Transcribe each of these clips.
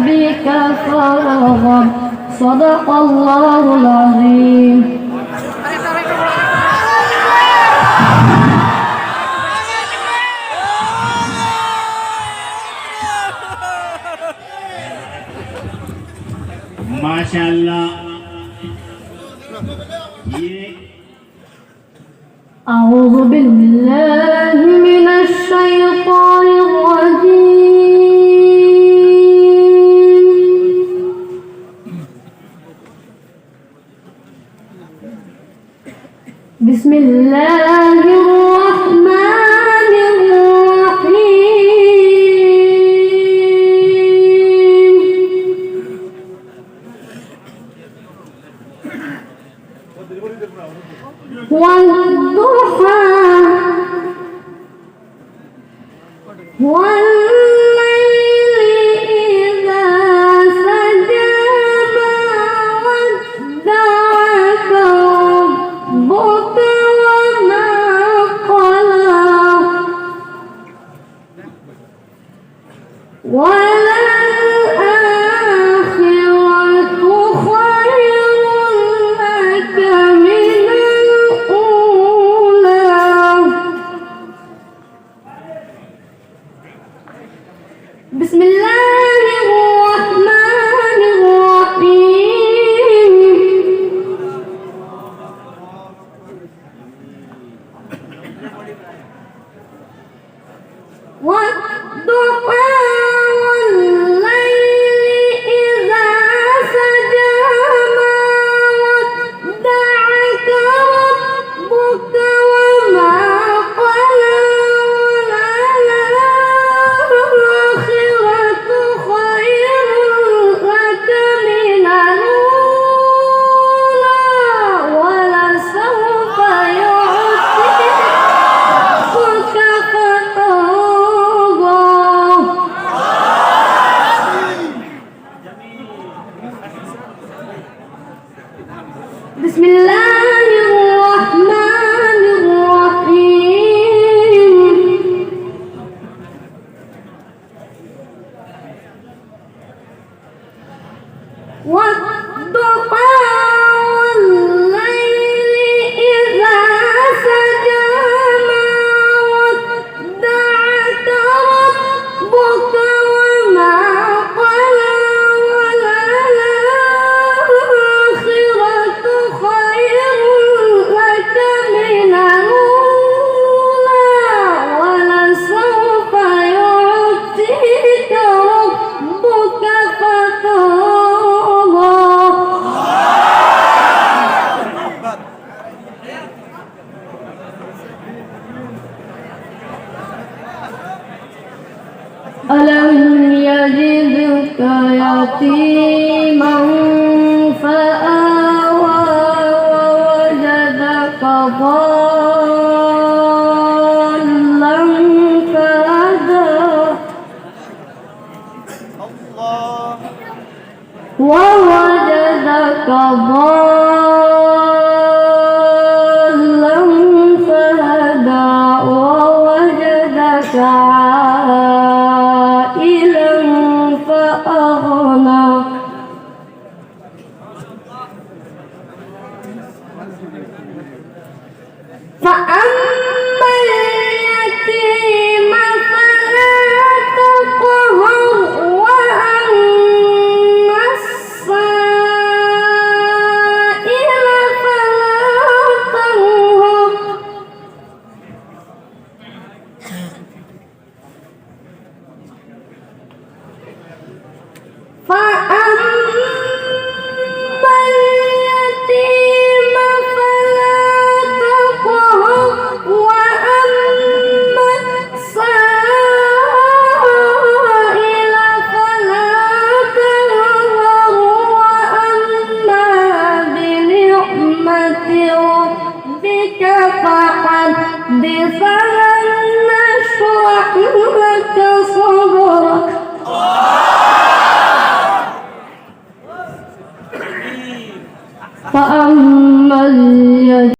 بك فارغب صدق الله العظيم. माशाअल्लाह। أعوذ بالله من الشيطان الرجيم. بسم الله الرحمن الرحيم. والضحى والليل إذا سجى ما ودعك ربك وما قلى وللآخرة خير لك من الأولى. بسم الله الرحمن الرحيم. والضحى والليل إذا سجى ما ودعك ربك وما قلى وللآخرة خير لك من الأولى ولسوف يعطيك فترضى. بسم الله الرحمن الرحيم. والضحى والليل إذا سجى ما ودعك ربك وما قلى وللآخرة خير لك من الأولى ولسوف يعطيك ربك فترضى. ألم يجدك يتيما فآوى ووجدك ضالا فهدى ووجدك ضالا فهدى ووجدك عائلا فأغنى فأما اليتيم فلا تقهر وأما السائل فلا تنهر فأما اليتيم فلا تقهر وأما السائل فلا تنهر وأما بنعمة ربك فحدث فلنشرح لك صدرك. فأما اليتيم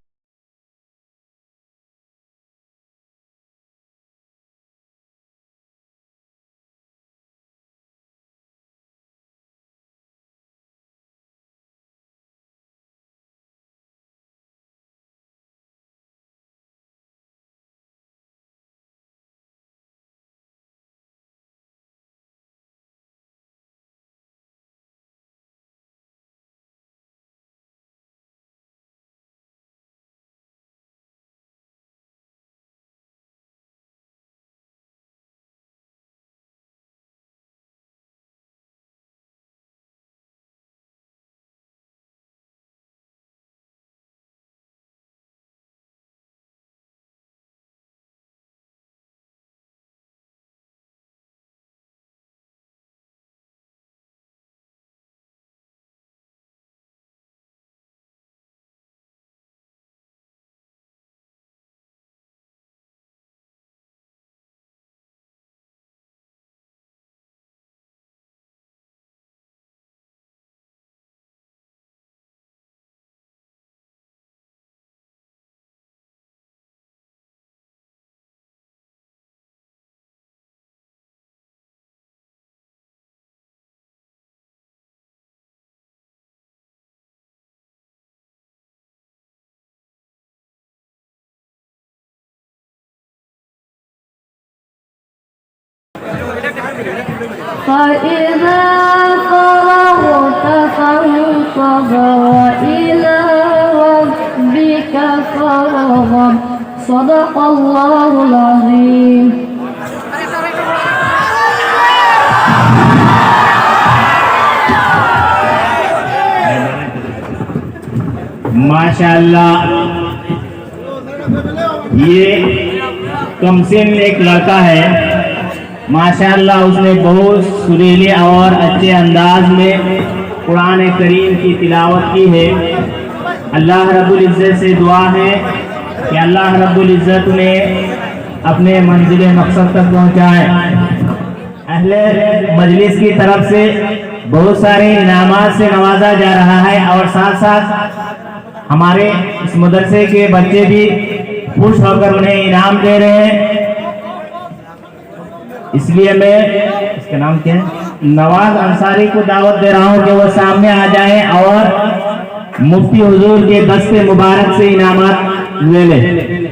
فإذا فرغت فانصب وإلى ربك فارغب صدق الله العظيم माशाअल्लाह, ये कमसिन एक लड़का है। माशाअल्लाह, उसने बहुत सुरीले और अच्छे अंदाज में कुरान करीम की तिलावत की है। अल्लाह रब्बुल इज़्ज़त से दुआ है कि अल्लाह रब्बुल इज़्ज़त ने अपने मंजिल मकसद तक पहुँचाए। अहले मजलिस की तरफ से बहुत सारे इनामात से नवाजा जा रहा है और साथ साथ हमारे इस मदरसे के बच्चे भी खुश होकर उन्हें इनाम दे रहे हैं। इसलिए मैं, इसका नाम क्या है, नवाज अंसारी को दावत दे रहा हूं कि वो सामने आ जाएं और मुफ्ती हुजूर के दस्ते मुबारक से इनामात ले लें।